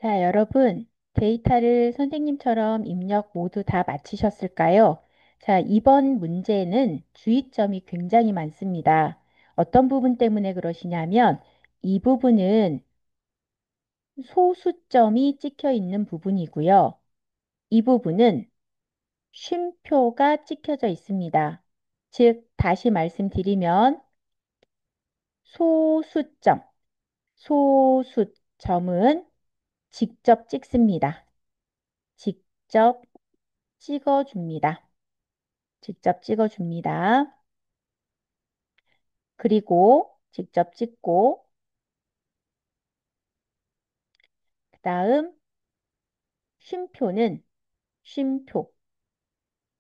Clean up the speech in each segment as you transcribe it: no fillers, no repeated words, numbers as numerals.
자, 여러분, 데이터를 선생님처럼 입력 모두 다 마치셨을까요? 자, 이번 문제는 주의점이 굉장히 많습니다. 어떤 부분 때문에 그러시냐면, 이 부분은 소수점이 찍혀 있는 부분이고요. 이 부분은 쉼표가 찍혀져 있습니다. 즉, 다시 말씀드리면, 소수점, 소수점은 직접 찍습니다. 직접 찍어줍니다. 직접 찍어줍니다. 그리고 직접 찍고, 그 다음 쉼표는 쉼표,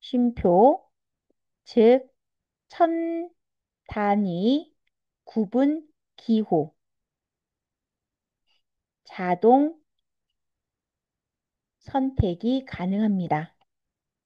쉼표, 즉, 천 단위 구분 기호, 자동 선택이 가능합니다.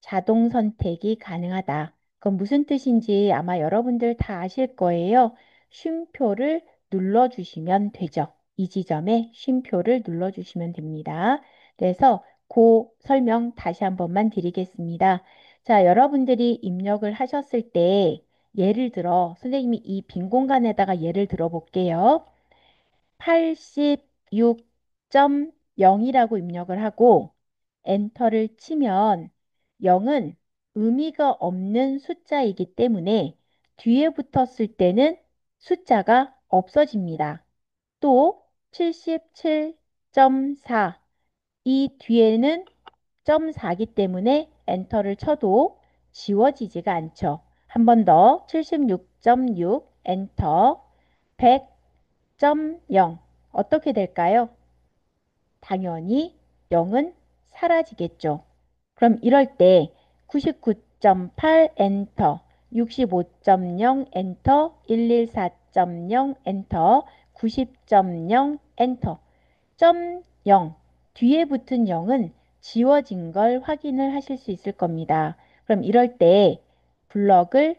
자동 선택이 가능하다. 그건 무슨 뜻인지 아마 여러분들 다 아실 거예요. 쉼표를 눌러주시면 되죠. 이 지점에 쉼표를 눌러주시면 됩니다. 그래서 그 설명 다시 한 번만 드리겠습니다. 자, 여러분들이 입력을 하셨을 때 예를 들어 선생님이 이 빈 공간에다가 예를 들어 볼게요. 86.0이라고 입력을 하고 엔터를 치면 0은 의미가 없는 숫자이기 때문에 뒤에 붙었을 때는 숫자가 없어집니다. 또 77.4 이 뒤에는 0.4기 때문에 엔터를 쳐도 지워지지가 않죠. 한 번 더 76.6 엔터 100.0 어떻게 될까요? 당연히 0은 사라지겠죠. 그럼 이럴 때 99.8 엔터, 65.0 엔터, 114.0 엔터, 90.0 엔터, 점 0 뒤에 붙은 0은 지워진 걸 확인을 하실 수 있을 겁니다. 그럼 이럴 때 블럭을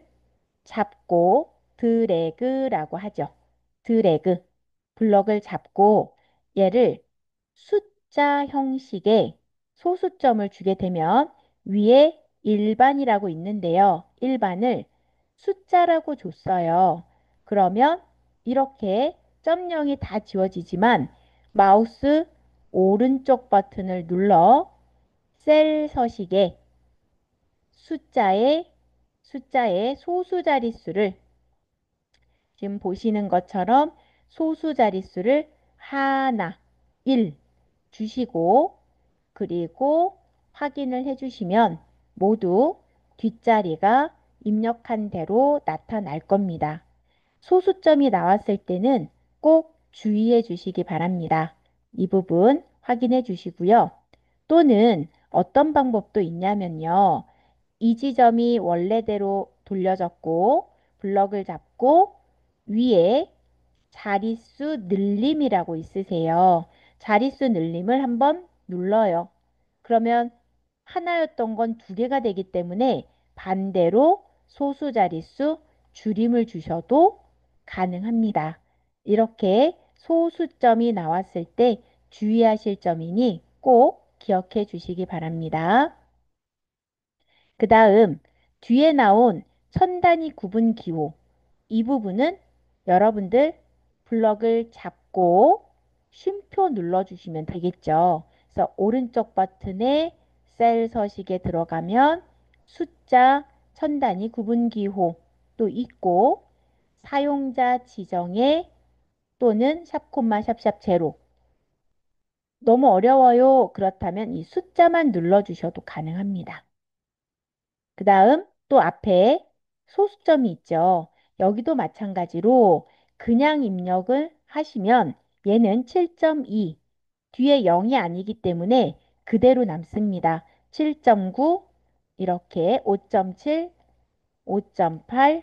잡고 드래그라고 하죠. 드래그. 블럭을 잡고 얘를 숫자 형식의 소수점을 주게 되면 위에 일반이라고 있는데요. 일반을 숫자라고 줬어요. 그러면 이렇게 점 0이 다 지워지지만 마우스 오른쪽 버튼을 눌러 셀 서식에 숫자의 소수 자릿수를 지금 보시는 것처럼 소수 자릿수를 하나, 1 주시고 그리고 확인을 해주시면 모두 뒷자리가 입력한 대로 나타날 겁니다. 소수점이 나왔을 때는 꼭 주의해 주시기 바랍니다. 이 부분 확인해 주시고요. 또는 어떤 방법도 있냐면요. 이 지점이 원래대로 돌려졌고 블럭을 잡고 위에 자릿수 늘림이라고 있으세요. 자릿수 늘림을 한번 눌러요. 그러면 하나였던 건 두 개가 되기 때문에 반대로 소수 자릿수 줄임을 주셔도 가능합니다. 이렇게 소수점이 나왔을 때 주의하실 점이니 꼭 기억해 주시기 바랍니다. 그 다음 뒤에 나온 천 단위 구분 기호 이 부분은 여러분들 블럭을 잡고 쉼표 눌러주시면 되겠죠. 그래서 오른쪽 버튼에 셀 서식에 들어가면 숫자 천 단위 구분 기호 또 있고 사용자 지정에 또는 샵콤마 샵샵 제로 너무 어려워요. 그렇다면 이 숫자만 눌러주셔도 가능합니다. 그 다음 또 앞에 소수점이 있죠. 여기도 마찬가지로 그냥 입력을 하시면 얘는 7.2 뒤에 0이 아니기 때문에 그대로 남습니다. 7.9 이렇게 5.7, 5.8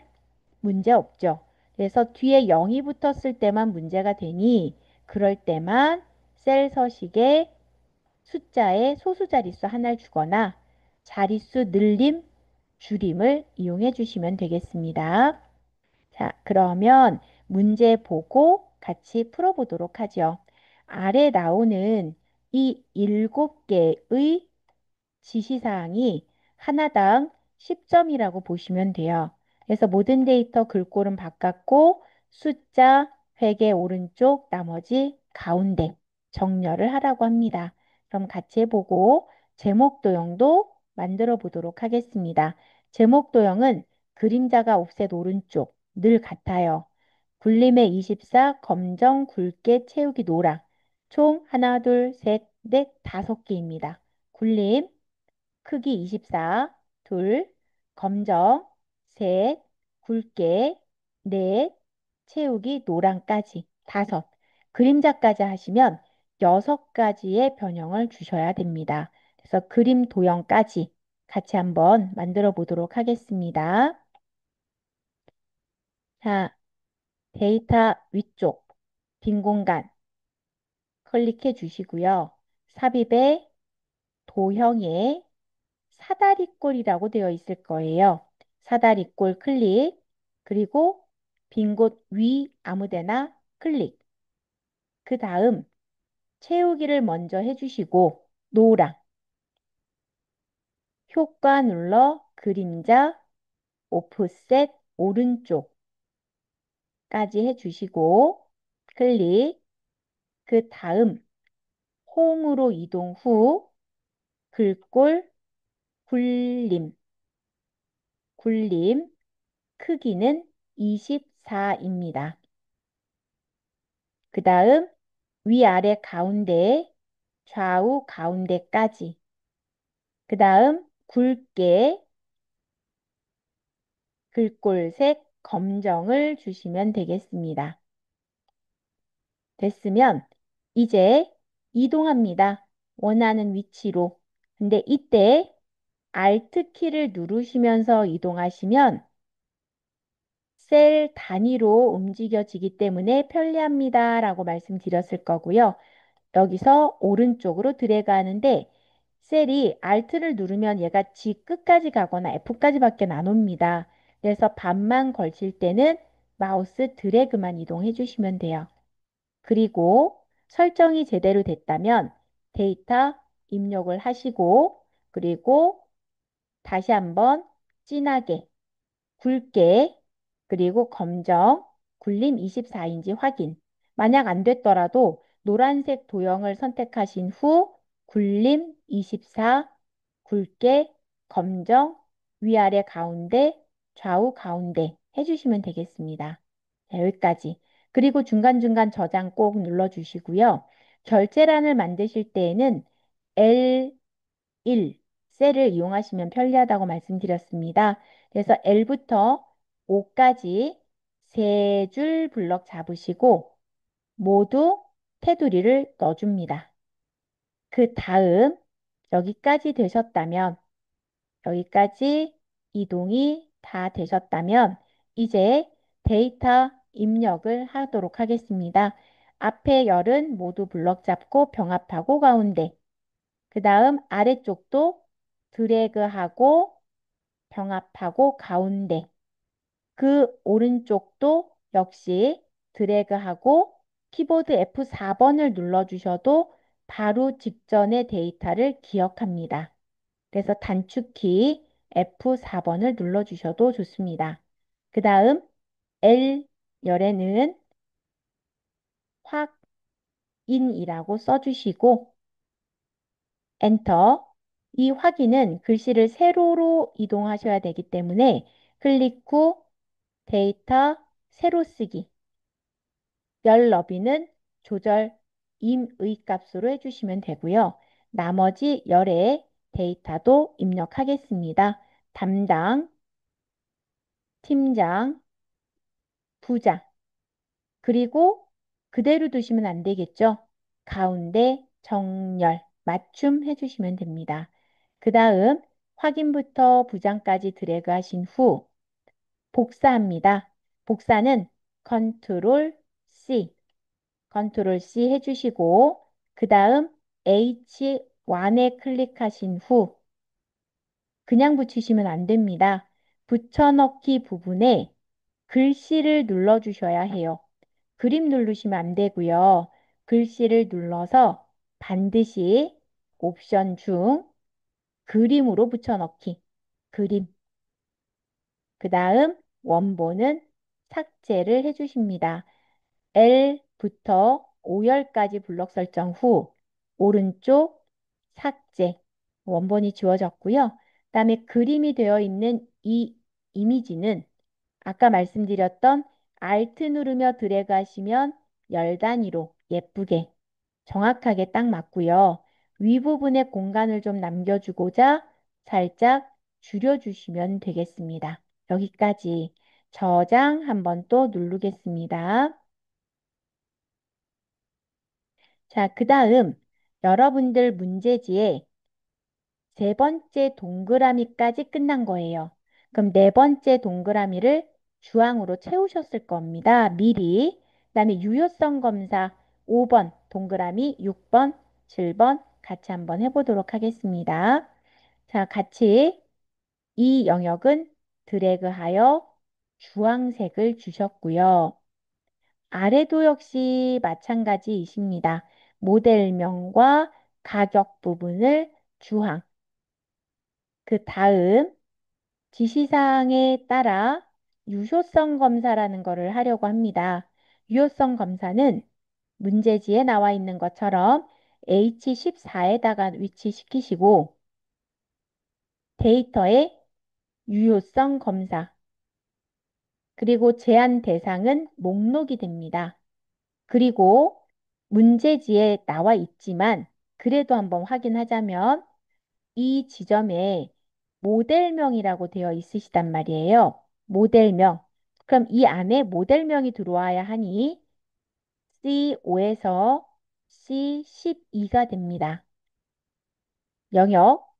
문제 없죠. 그래서 뒤에 0이 붙었을 때만 문제가 되니 그럴 때만 셀 서식에 숫자의 소수 자릿수 하나를 주거나 자릿수 늘림, 줄임을 이용해 주시면 되겠습니다. 자, 그러면 문제 보고 같이 풀어보도록 하죠. 아래 나오는 이 7개의 지시사항이 하나당 10점이라고 보시면 돼요. 그래서 모든 데이터 글꼴은 바꿨고 숫자 회계 오른쪽 나머지 가운데 정렬을 하라고 합니다. 그럼 같이 해보고 제목 도형도 만들어 보도록 하겠습니다. 제목 도형은 그림자가 옵셋 오른쪽 늘 같아요. 굴림의 24, 검정, 굵게, 채우기, 노랑. 총 하나, 둘, 셋, 넷, 5개입니다. 굴림, 크기 24, 둘, 검정, 셋, 굵게, 넷, 채우기, 노랑까지 5. 그림자까지 하시면 6가지의 변형을 주셔야 됩니다. 그래서 그림 도형까지 같이 한번 만들어 보도록 하겠습니다. 자, 데이터 위쪽 빈 공간 클릭해 주시고요. 삽입의 도형에 사다리꼴이라고 되어 있을 거예요. 사다리꼴 클릭, 그리고 빈 곳 위 아무데나 클릭. 그 다음 채우기를 먼저 해주시고 노랑, 효과 눌러 그림자, 오프셋 오른쪽까지 해주시고 클릭. 그 다음 홈으로 이동 후 글꼴 굴림, 굴림 크기는 24입니다. 그 다음 위아래 가운데 좌우 가운데까지. 그 다음 굵게 글꼴색 검정을 주시면 되겠습니다. 됐으면 이제 이동합니다. 원하는 위치로. 근데 이때 Alt 키를 누르시면서 이동하시면 셀 단위로 움직여지기 때문에 편리합니다. 라고 말씀드렸을 거고요. 여기서 오른쪽으로 드래그 하는데 셀이 Alt를 누르면 얘가 G 끝까지 가거나 F까지밖에 안 옵니다. 그래서 반만 걸칠 때는 마우스 드래그만 이동해 주시면 돼요. 그리고 설정이 제대로 됐다면 데이터 입력을 하시고 그리고 다시 한번 진하게 굵게 그리고 검정 굴림 24인지 확인. 만약 안 됐더라도 노란색 도형을 선택하신 후 굴림 24 굵게 검정 위아래 가운데 좌우 가운데 해주시면 되겠습니다. 자, 여기까지. 그리고 중간중간 저장 꼭 눌러주시고요. 결제란을 만드실 때에는 L1 셀을 이용하시면 편리하다고 말씀드렸습니다. 그래서 L부터 5까지 세 줄 블럭 잡으시고 모두 테두리를 넣어줍니다. 그 다음 여기까지 되셨다면 여기까지 이동이 다 되셨다면 이제 데이터 입력을 하도록 하겠습니다. 앞에 열은 모두 블럭 잡고 병합하고 가운데 그 다음 아래쪽도 드래그하고 병합하고 가운데 그 오른쪽도 역시 드래그하고 키보드 F4번을 눌러주셔도 바로 직전의 데이터를 기억합니다. 그래서 단축키 F4번을 눌러주셔도 좋습니다. 그 다음 L열에는 확인이라고 써주시고 엔터. 이 확인은 글씨를 세로로 이동하셔야 되기 때문에 클릭 후 데이터 세로 쓰기. 열 너비는 조절 임의 값으로 해주시면 되고요. 나머지 열의 데이터도 입력하겠습니다. 담당, 팀장, 부장. 그리고 그대로 두시면 안 되겠죠. 가운데 정렬, 맞춤 해주시면 됩니다. 그 다음 확인부터 부장까지 드래그 하신 후 복사합니다. 복사는 컨트롤 C, 컨트롤 C 해주시고 그 다음 H1에 클릭하신 후 그냥 붙이시면 안 됩니다. 붙여넣기 부분에 글씨를 눌러주셔야 해요. 그림 누르시면 안 되고요. 글씨를 눌러서 반드시 옵션 중 그림으로 붙여넣기. 그림. 그 다음 원본은 삭제를 해주십니다. L부터 O열까지 블록 설정 후 오른쪽 삭제. 원본이 지워졌고요. 그다음에 그림이 되어 있는 이 이미지는 아까 말씀드렸던 Alt 누르며 드래그 하시면 열 단위로 예쁘게 정확하게 딱 맞고요. 윗부분에 공간을 좀 남겨주고자 살짝 줄여주시면 되겠습니다. 여기까지 저장 한번 또 누르겠습니다. 자, 그 다음 여러분들 문제지에 세 번째 동그라미까지 끝난 거예요. 그럼 네 번째 동그라미를 주황으로 채우셨을 겁니다. 미리. 그다음에 유효성 검사 5번 동그라미 6번, 7번 같이 한번 해보도록 하겠습니다. 자, 같이 이 영역은 드래그하여 주황색을 주셨고요. 아래도 역시 마찬가지이십니다. 모델명과 가격 부분을 주황. 그 다음 지시사항에 따라 유효성 검사라는 것을 하려고 합니다. 유효성 검사는 문제지에 나와 있는 것처럼 H14에다가 위치시키시고 데이터의 유효성 검사 그리고 제한 대상은 목록이 됩니다. 그리고 문제지에 나와 있지만 그래도 한번 확인하자면 이 지점에 모델명이라고 되어 있으시단 말이에요. 모델명. 그럼 이 안에 모델명이 들어와야 하니 C5에서 C12가 됩니다. 영역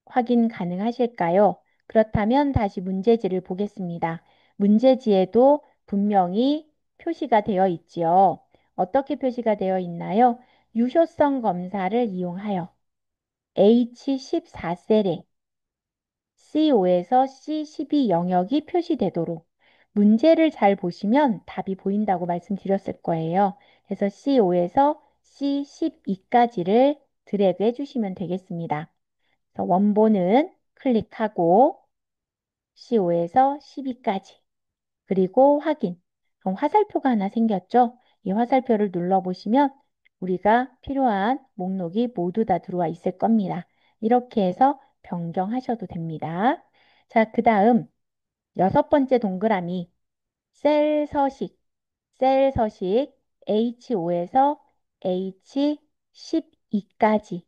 확인 가능하실까요? 그렇다면 다시 문제지를 보겠습니다. 문제지에도 분명히 표시가 되어 있지요. 어떻게 표시가 되어 있나요? 유효성 검사를 이용하여 H14셀에 C5에서 C12 영역이 표시되도록 문제를 잘 보시면 답이 보인다고 말씀드렸을 거예요. 그래서 C5에서 C12까지를 드래그 해주시면 되겠습니다. 그래서 원본은 클릭하고 C5에서 12까지 그리고 확인. 그럼 화살표가 하나 생겼죠? 이 화살표를 눌러보시면 우리가 필요한 목록이 모두 다 들어와 있을 겁니다. 이렇게 해서 변경하셔도 됩니다. 자, 그 다음 여섯 번째 동그라미 셀 서식, 셀 서식 H5에서 H12까지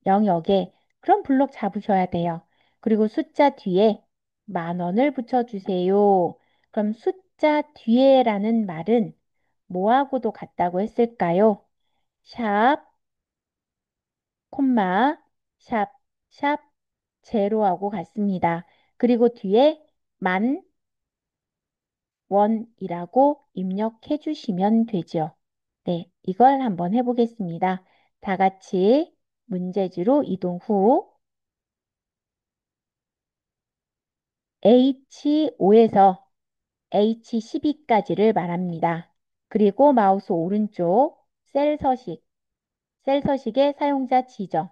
영역에 그럼 블록 잡으셔야 돼요. 그리고 숫자 뒤에 10,000원을 붙여주세요. 그럼 숫자 뒤에라는 말은 뭐하고도 같다고 했을까요? 샵, 콤마, 샵, 샵, 제로하고 같습니다. 그리고 뒤에 10,000원이라고 입력해 주시면 되죠. 네, 이걸 한번 해보겠습니다. 다 같이 문제지로 이동 후 H5에서 H12까지를 말합니다. 그리고 마우스 오른쪽 셀 서식의 사용자 지정.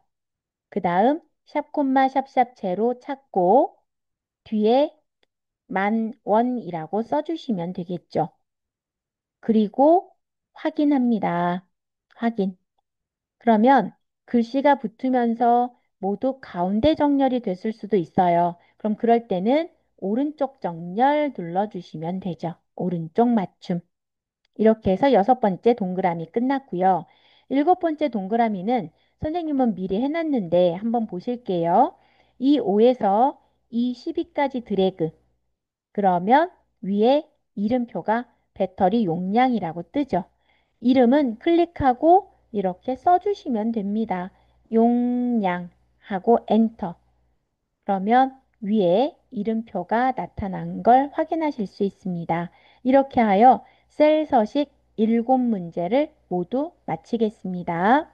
그 다음 샵 콤마 샵샵 제로 찾고 뒤에 10,000원이라고 써주시면 되겠죠. 그리고 확인합니다. 확인. 그러면 글씨가 붙으면서 모두 가운데 정렬이 됐을 수도 있어요. 그럼 그럴 때는 오른쪽 정렬 눌러주시면 되죠. 오른쪽 맞춤. 이렇게 해서 여섯 번째 동그라미 끝났고요. 일곱 번째 동그라미는 선생님은 미리 해놨는데 한번 보실게요. 이 5에서 이 12까지 드래그. 그러면 위에 이름표가 배터리 용량이라고 뜨죠. 이름은 클릭하고 이렇게 써주시면 됩니다. 용량하고 엔터. 그러면 위에 이름표가 나타난 걸 확인하실 수 있습니다. 이렇게 하여 셀 서식 7문제를 모두 마치겠습니다.